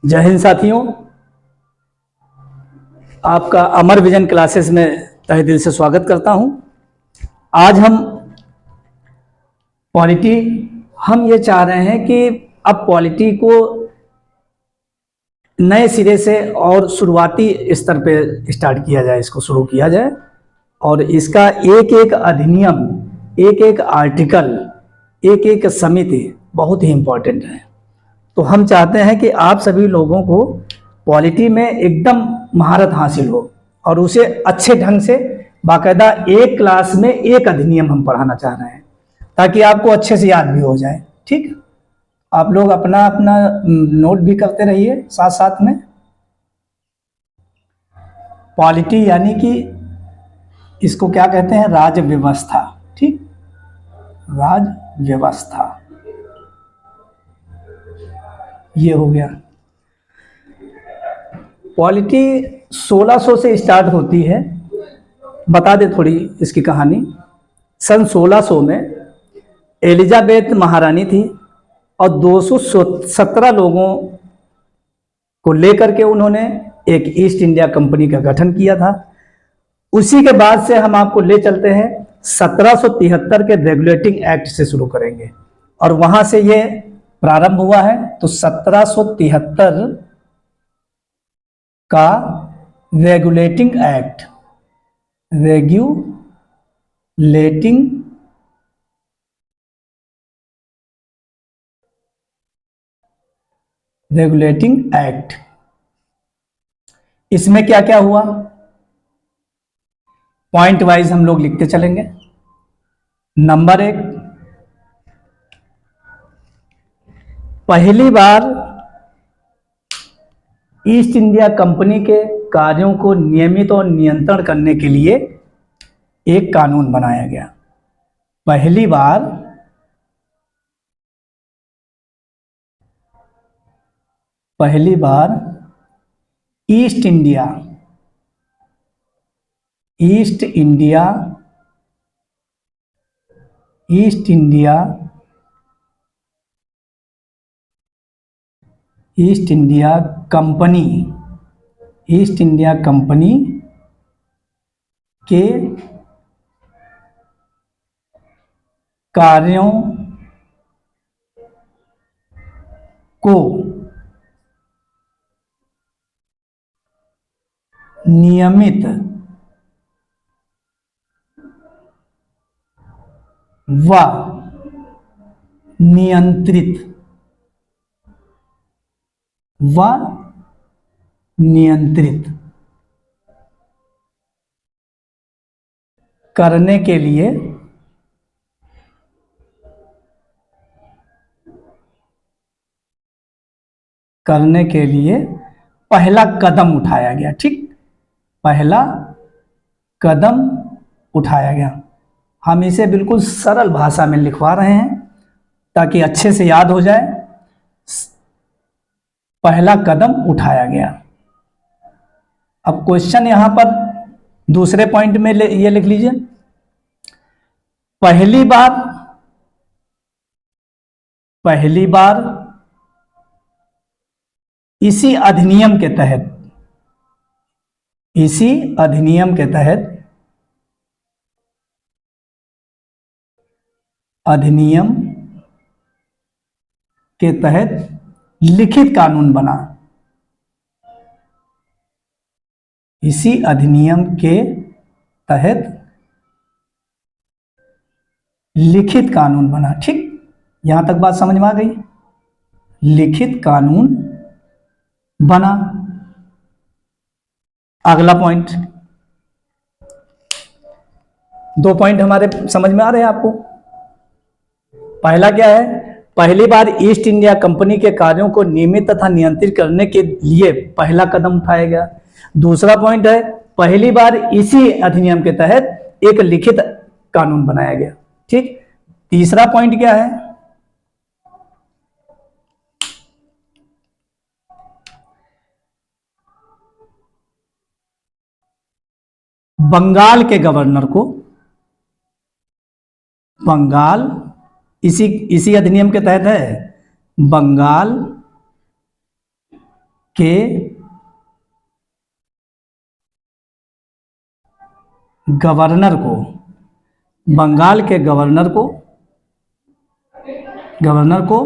जय हिंद साथियों, आपका अमर विजन क्लासेस में तहे दिल से स्वागत करता हूं। आज हम ये चाह रहे हैं कि अब पॉलिटी को नए सिरे से और शुरुआती स्तर पे स्टार्ट किया जाए, इसको शुरू किया जाए और इसका एक एक अधिनियम, एक एक आर्टिकल, एक एक समिति बहुत ही इम्पोर्टेंट है। तो हम चाहते हैं कि आप सभी लोगों को पॉलिटी में एकदम महारत हासिल हो और उसे अच्छे ढंग से बाकायदा एक क्लास में एक अधिनियम हम पढ़ाना चाह रहे हैं ताकि आपको अच्छे से याद भी हो जाए। ठीक, आप लोग अपना अपना नोट भी करते रहिए साथ साथ में। पॉलिटी यानी कि इसको क्या कहते हैं, राज्य व्यवस्था। ठीक, राज्य व्यवस्था ये हो गया। पॉलिटी 1600 से स्टार्ट होती है। बता दे थोड़ी इसकी कहानी। सन 1600 में एलिजाबेथ महारानी थी और 217 लोगों को लेकर के उन्होंने एक ईस्ट इंडिया कंपनी का गठन किया था। उसी के बाद से हम आपको ले चलते हैं 1773 के रेगुलेटिंग एक्ट से शुरू करेंगे और वहां से ये प्रारंभ हुआ है। तो 1773 का रेगुलेटिंग एक्ट, रेगुलेटिंग एक्ट, इसमें क्या क्या हुआ पॉइंट वाइज हम लोग लिखते चलेंगे। नंबर 1, पहली बार ईस्ट इंडिया कंपनी के कार्यों को नियमित और नियंत्रण करने के लिए एक कानून बनाया गया। पहली बार ईस्ट इंडिया कंपनी के कार्यों को नियमित व नियंत्रित करने के लिए पहला कदम उठाया गया। ठीक, पहला कदम उठाया गया। हम इसे बिल्कुल सरल भाषा में लिखवा रहे हैं ताकि अच्छे से याद हो जाए। पहला कदम उठाया गया। अब क्वेश्चन यहां पर दूसरे पॉइंट में ये लिख लीजिए, पहली बार इसी अधिनियम के तहत लिखित कानून बना। इसी अधिनियम के तहत लिखित कानून बना। ठीक, यहां तक बात समझ में आ गई। लिखित कानून बना। अगला पॉइंट, 2 पॉइंट हमारे समझ में आ रहे हैं आपको। पहला क्या है, पहली बार ईस्ट इंडिया कंपनी के कार्यों को नियमित तथा नियंत्रित करने के लिए पहला कदम उठाया गया। दूसरा पॉइंट है, पहली बार इसी अधिनियम के तहत एक लिखित कानून बनाया गया। ठीक, तीसरा पॉइंट क्या है, बंगाल इसी इसी अधिनियम के तहत है बंगाल के गवर्नर को, बंगाल के गवर्नर को, गवर्नर को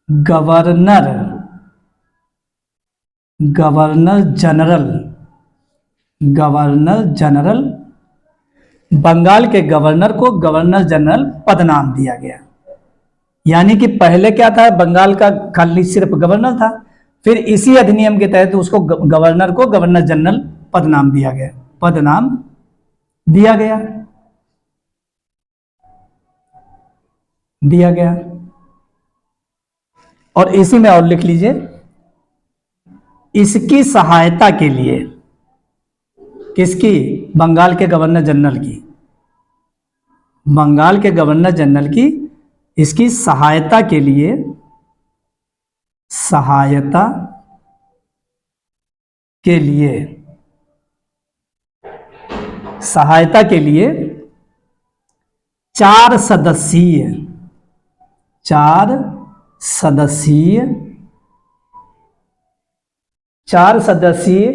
governor governor general, governor general, Bengal के गवर्नर को गवर्नर जनरल पद नाम दिया गया। यानी कि पहले क्या था, बंगाल का खाली सिर्फ गवर्नर था, फिर इसी अधिनियम के तहत उसको गवर्नर को गवर्नर जनरल पद नाम दिया गया, पद नाम दिया गया, दिया गया। और इसी में और लिख लीजिए, इसकी सहायता के लिए, किसकी, बंगाल के गवर्नर जनरल की, बंगाल के गवर्नर जनरल की इसकी सहायता के लिए, सहायता के लिए, सहायता के लिए 4 सदस्यीय, 4 सदस्यीय, 4 सदस्यीय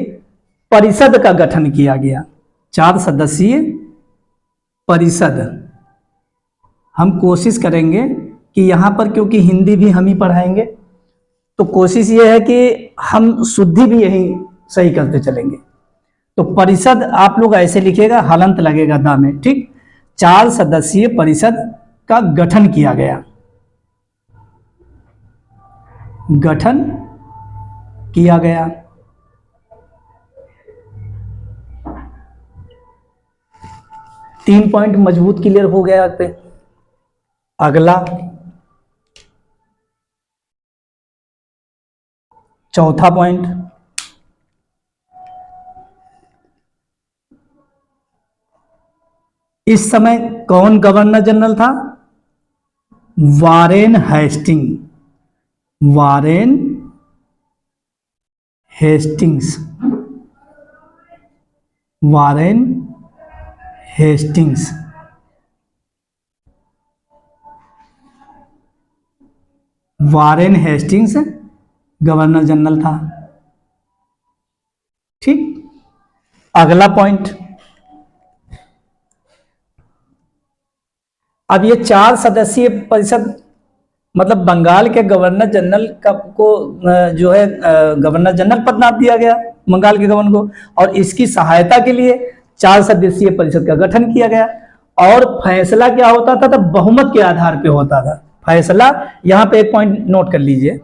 परिषद का गठन किया गया। 4 सदस्यीय परिषद। हम कोशिश करेंगे कि यहाँ पर, क्योंकि हिंदी भी हम ही पढ़ाएंगे, तो कोशिश ये है कि हम शुद्धि भी यही सही करते चलेंगे। तो परिषद आप लोग ऐसे लिखिएगा, हलंत लगेगा दा में, ठीक। 4 सदस्यीय परिषद का गठन किया गया, गठन किया गया। तीन पॉइंट मजबूत क्लियर हो गया पे। अगला चौथा पॉइंट, इस समय कौन गवर्नर जनरल था, Warren Hasting, Warren Hastings, Warren Hastings. Warren Hastings governor general था, ठीक। अगला पॉइंट, अब ये 4 सदस्यीय परिषद मतलब बंगाल के गवर्नर जनरल को जो है गवर्नर जनरल पद नाम दिया गया बंगाल के गवर्नर को, और इसकी सहायता के लिए 4 सदस्यीय परिषद का गठन किया गया। और फैसला क्या होता था, तो बहुमत के आधार पे होता था फैसला। यहां पे एक पॉइंट नोट कर लीजिए,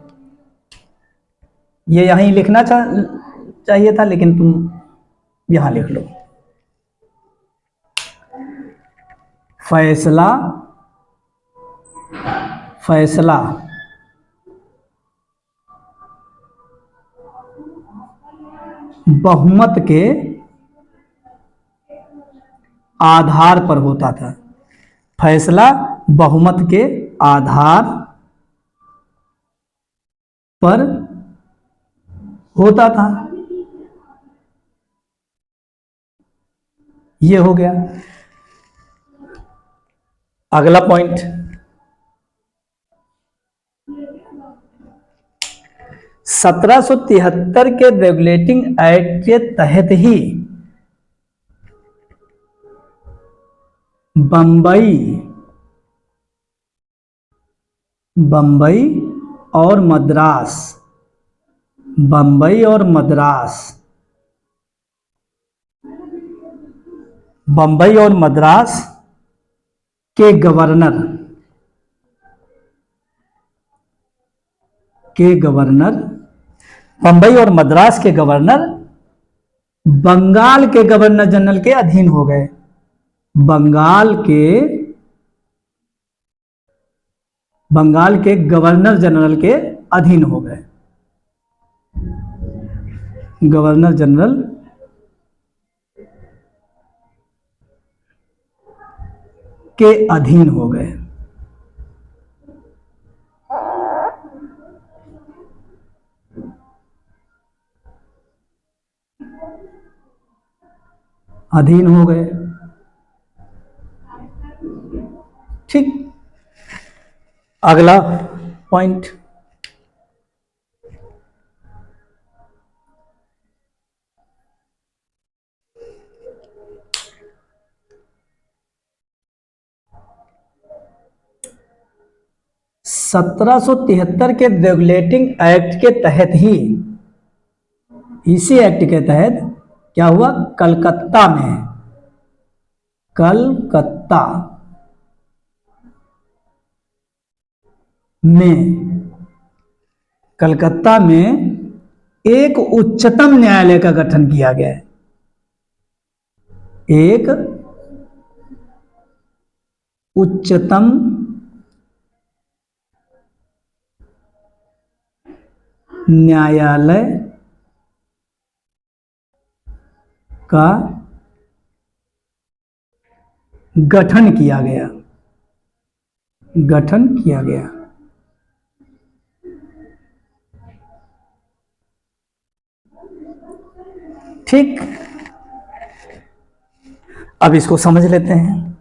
ये यहीं लिखना चाहिए था, लेकिन तुम यहां लिख लो। फैसला, फैसला बहुमत के आधार पर होता था, फैसला बहुमत के आधार पर होता था। ये हो गया। अगला पॉइंट, 1773 के रेगुलेटिंग एक्ट के तहत ही बंबई, बंबई और मद्रास, बंबई और मद्रास, बंबई और मद्रास के गवर्नर, के गवर्नर, बंबई और मद्रास के गवर्नर बंगाल के गवर्नर जनरल के अधीन हो गए, बंगाल के गवर्नर जनरल के अधीन हो गए, गवर्नर जनरल के अधीन हो गए। अधीन हो गए। ठीक। अगला पॉइंट, सत्रह सौ तिहत्तर के रेगुलेटिंग एक्ट के तहत ही, इसी एक्ट के तहत क्या हुआ, कलकत्ता में एक उच्चतम न्यायालय का गठन किया गया है। एक उच्चतम न्यायालय का गठन किया गया, ठीक। अब इसको समझ लेते हैं।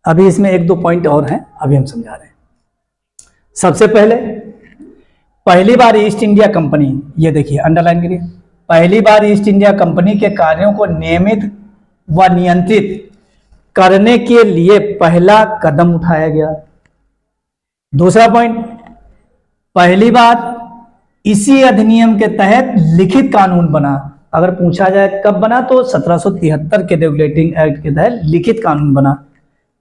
अभी इसमें एक दो पॉइंट और हैं, अभी हम समझा रहे हैं। सबसे पहले, पहली बार ईस्ट इंडिया कंपनी, ये देखिए अंडरलाइन करिए, पहली बार ईस्ट इंडिया कंपनी के कार्यों को नियमित व नियंत्रित करने के लिए पहला कदम उठाया गया। दूसरा पॉइंट, पहली बार इसी अधिनियम के तहत लिखित कानून बना। अगर पूछा जाए कब बना, तो 1773 के रेगुलेटिंग एक्ट के तहत लिखित कानून बना।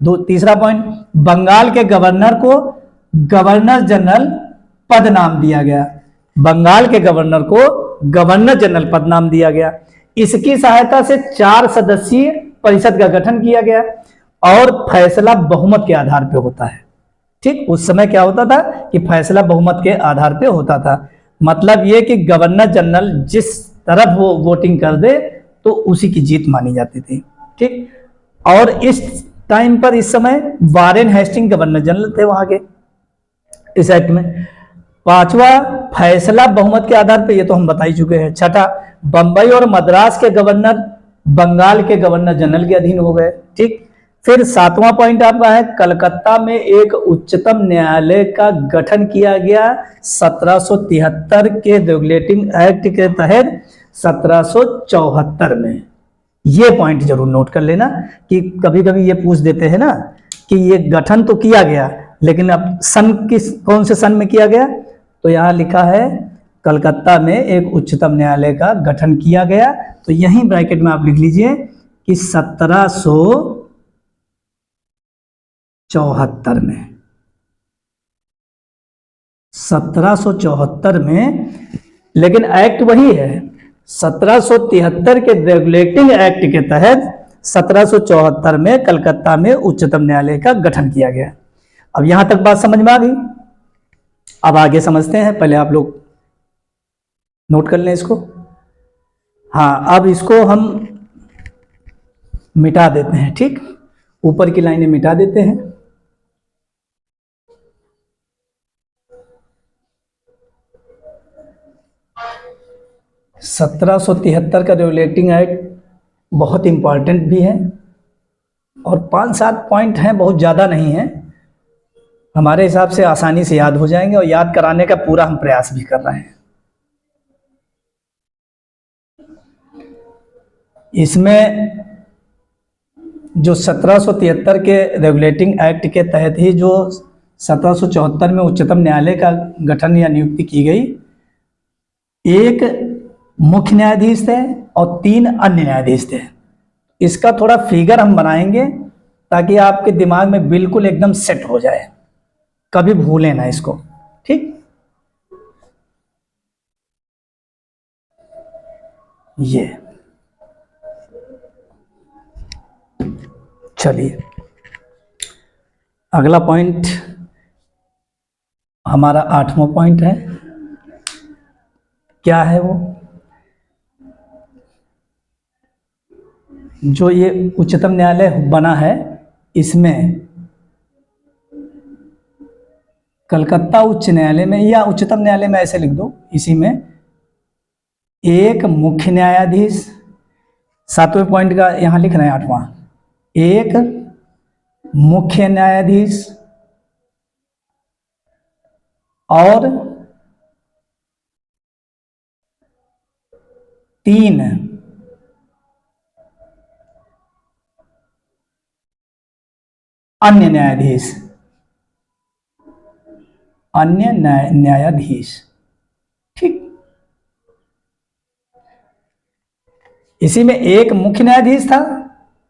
तीसरा पॉइंट, बंगाल के गवर्नर को गवर्नर जनरल पद नाम दिया गया। बंगाल के गवर्नर को गवर्नर जनरल पद नाम दिया गया। इसकी सहायता से 4 सदस्यीय परिषद का गठन किया गया और फैसला बहुमत के आधार पर होता है। ठीक, उस समय क्या होता था कि फैसला बहुमत के आधार पर होता था। मतलब यह कि गवर्नर जनरल जिस तरफ वो वोटिंग कर दे तो उसी की जीत मानी जाती थी। ठीक, और इस टाइम पर, इस समय वारेन हेस्टिंग गवर्नर जनरल थे वहां के, इस एक्ट में। पांचवा, फैसला बहुमत के आधार पर, ये तो हम बता ही चुके हैं। छठा, बंबई और मद्रास के गवर्नर बंगाल के गवर्नर जनरल के अधीन हो गए। ठीक, फिर सातवां पॉइंट आपका है, कलकत्ता में एक उच्चतम न्यायालय का गठन किया गया 1773 के रेगुलेटिंग एक्ट के तहत 1774 में। ये पॉइंट जरूर नोट कर लेना कि कभी कभी ये पूछ देते हैं ना कि ये गठन तो किया गया, लेकिन अब सन कौन से सन में किया गया, तो यहां लिखा है कलकत्ता में एक उच्चतम न्यायालय का गठन किया गया। तो यहीं ब्रैकेट में आप लिख लीजिए कि 1774 में, 1774 में, लेकिन एक्ट वही है। 1773 के रेगुलेटिंग एक्ट के तहत 1774 में कलकत्ता में उच्चतम न्यायालय का गठन किया गया। अब यहां तक बात समझ में आ गई। अब आगे समझते हैं, पहले आप लोग नोट कर लें इसको। हाँ, अब इसको हम मिटा देते हैं। ठीक, ऊपर की लाइनें मिटा देते हैं। सत्रह सौ तिहत्तर का रेगुलेटिंग एक्ट बहुत इंपॉर्टेंट भी है और 5-7 पॉइंट हैं, बहुत ज़्यादा नहीं है, हमारे हिसाब से आसानी से याद हो जाएंगे और याद कराने का पूरा हम प्रयास भी कर रहे हैं। इसमें जो 1773 के रेगुलेटिंग एक्ट के तहत ही जो 1774 में उच्चतम न्यायालय का गठन या नियुक्ति की गई, एक मुख्य न्यायाधीश थे और 3 अन्य न्यायाधीश थे। इसका थोड़ा फिगर हम बनाएंगे ताकि आपके दिमाग में बिल्कुल एकदम सेट हो जाए, कभी भूलें ना इसको। ठीक, ये चलिए अगला पॉइंट हमारा 8वां पॉइंट है। क्या है वो, जो ये उच्चतम न्यायालय बना है इसमें कलकत्ता उच्च न्यायालय में, या उच्चतम न्यायालय में ऐसे लिख दो, इसी में एक मुख्य न्यायाधीश, 7वें पॉइंट का यहां लिख रहे हैं 8वां, एक मुख्य न्यायाधीश और 3 अन्य न्यायाधीश, अन्य न्यायाधीश। ठीक, इसी में एक मुख्य न्यायाधीश था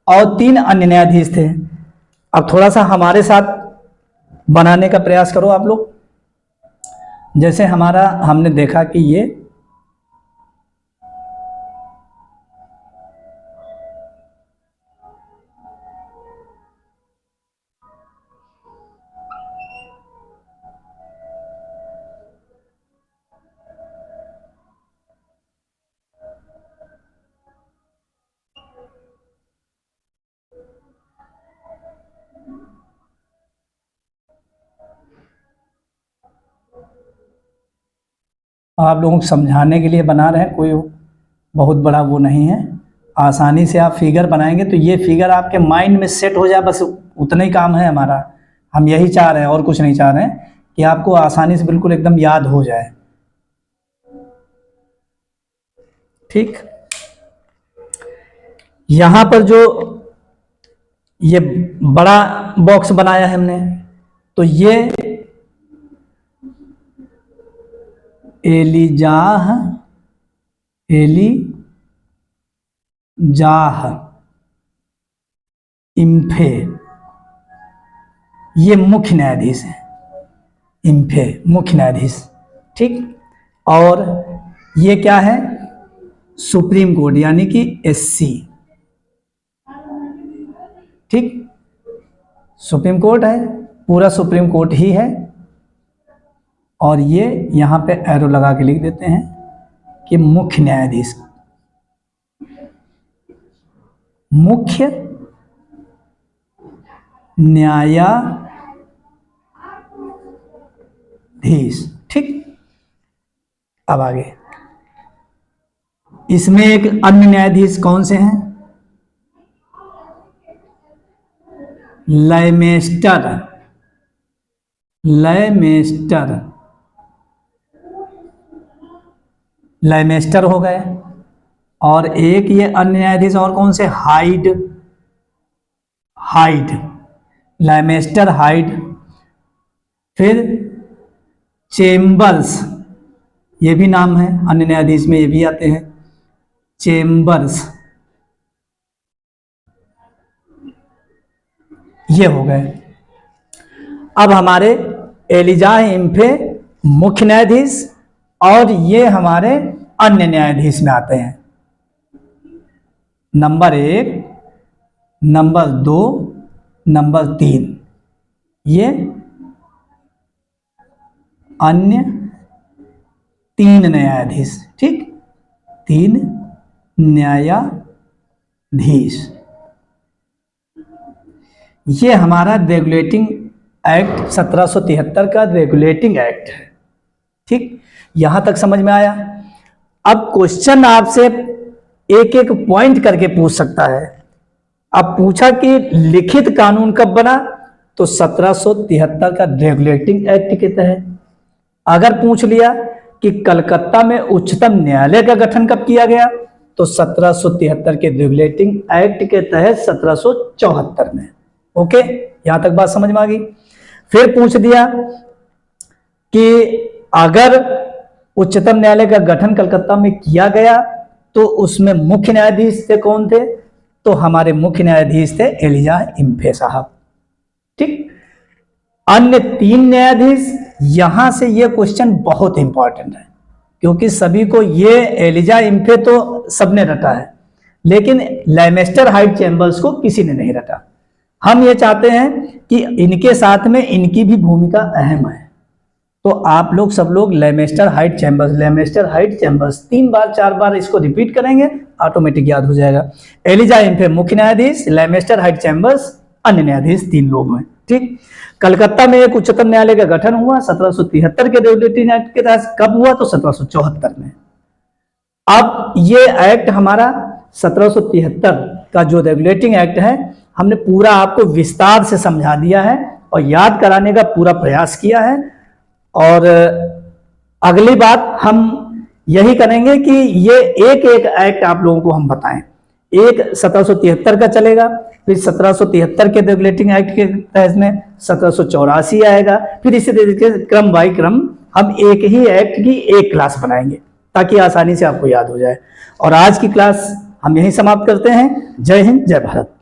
और 3 अन्य न्यायाधीश थे। अब थोड़ा सा हमारे साथ बनाने का प्रयास करो आप लोग। जैसे हमने देखा कि ये आप लोगों को समझाने के लिए बना रहे हैं, कोई बहुत बड़ा वो नहीं है। आसानी से आप फिगर बनाएंगे तो ये फिगर आपके माइंड में सेट हो जाए, बस उतना ही काम है हमारा। हम यही चाह रहे हैं और कुछ नहीं चाह रहे हैं, कि आपको आसानी से बिल्कुल एकदम याद हो जाए। ठीक, यहां पर जो ये बड़ा बॉक्स बनाया है हमने, तो ये एलिजाह इम्फे, ये मुख्य न्यायाधीश है। इम्फे मुख्य न्यायाधीश। ठीक, और ये क्या है? सुप्रीम कोर्ट यानी कि एससी। ठीक, सुप्रीम कोर्ट है, पूरा सुप्रीम कोर्ट ही है। और ये यहां पे एरो लगा के लिख देते हैं कि मुख्य न्यायाधीश, मुख्य न्यायाधीश। ठीक, अब आगे इसमें एक अन्य न्यायाधीश कौन से हैं? लयमेस्टर, लयमेस्टर हो गए। और एक ये अन्य न्यायाधीश और कौन से? Hyde, Lemaistre Hyde. फिर चेम्बर्स, ये भी नाम है अन्य न्यायाधीश में, ये भी आते हैं चेम्बर्स। ये हो गए। अब हमारे एलिजाह इम्फे मुख्य न्यायाधीश और ये हमारे अन्य न्यायाधीश में आते हैं। नंबर 1, नंबर 2, नंबर 3, ये अन्य 3 न्यायाधीश। ठीक, 3 न्यायाधीश। ये हमारा रेगुलेटिंग एक्ट 1773 का रेगुलेटिंग एक्ट है। ठीक, यहां तक समझ में आया। अब क्वेश्चन आपसे एक एक पॉइंट करके पूछ सकता है। अब पूछा कि लिखित कानून कब बना, तो 1773 का रेगुलेटिंग एक्ट के तहत। अगर पूछ लिया कि कलकत्ता में उच्चतम न्यायालय का गठन कब किया गया, तो 1773 के रेगुलेटिंग एक्ट के तहत 1774 में। ओके, यहां तक बात समझ में आ गई। फिर पूछ दिया कि अगर उच्चतम न्यायालय का गठन कलकत्ता में किया गया तो उसमें मुख्य न्यायाधीश थे कौन थे, तो हमारे मुख्य न्यायाधीश थे एलिजाह इम्फे साहब। ठीक, अन्य 3 न्यायाधीश, यहां से ये क्वेश्चन बहुत इंपॉर्टेंट है, क्योंकि सभी को ये एलिजाह इम्फे तो सबने रटा है, लेकिन लयमेस्टर हाइड चैम्बर्स को किसी ने नहीं रटा। हम ये चाहते हैं कि इनके साथ में इनकी भी भूमिका अहम है। तो आप लोग सब लोग लयमेस्टर हाइड चैम्बर्स 3 बार 4 बार इसको रिपीट करेंगे, ऑटोमेटिक याद हो जाएगा। एलिजाह इम्फे मुख्य न्यायाधीश, लयमेस्टर हाइड चैम्बर्स अन्य न्यायाधीश, 3 लोग हैं। ठीक, कलकत्ता में एक उच्चतम न्यायालय का गठन हुआ 1773 के रेगुलेटिंग एक्ट के तहत। कब हुआ, तो 1774 में। अब ये एक्ट हमारा 1773 का जो रेगुलेटिंग एक्ट है हमने पूरा आपको विस्तार से समझा दिया है और याद कराने का पूरा प्रयास किया है। और अगली बात हम यही करेंगे कि ये एक एक एक्ट आप लोगों को हम बताएं। एक 1773 का चलेगा, फिर 1773 के रेगुलेटिंग एक्ट के तहत में 1784 आएगा, फिर इसी तरीके से क्रम बाई क्रम हम एक ही एक्ट की एक क्लास बनाएंगे ताकि आसानी से आपको याद हो जाए। और आज की क्लास हम यहीं समाप्त करते हैं। जय हिंद, जय भारत।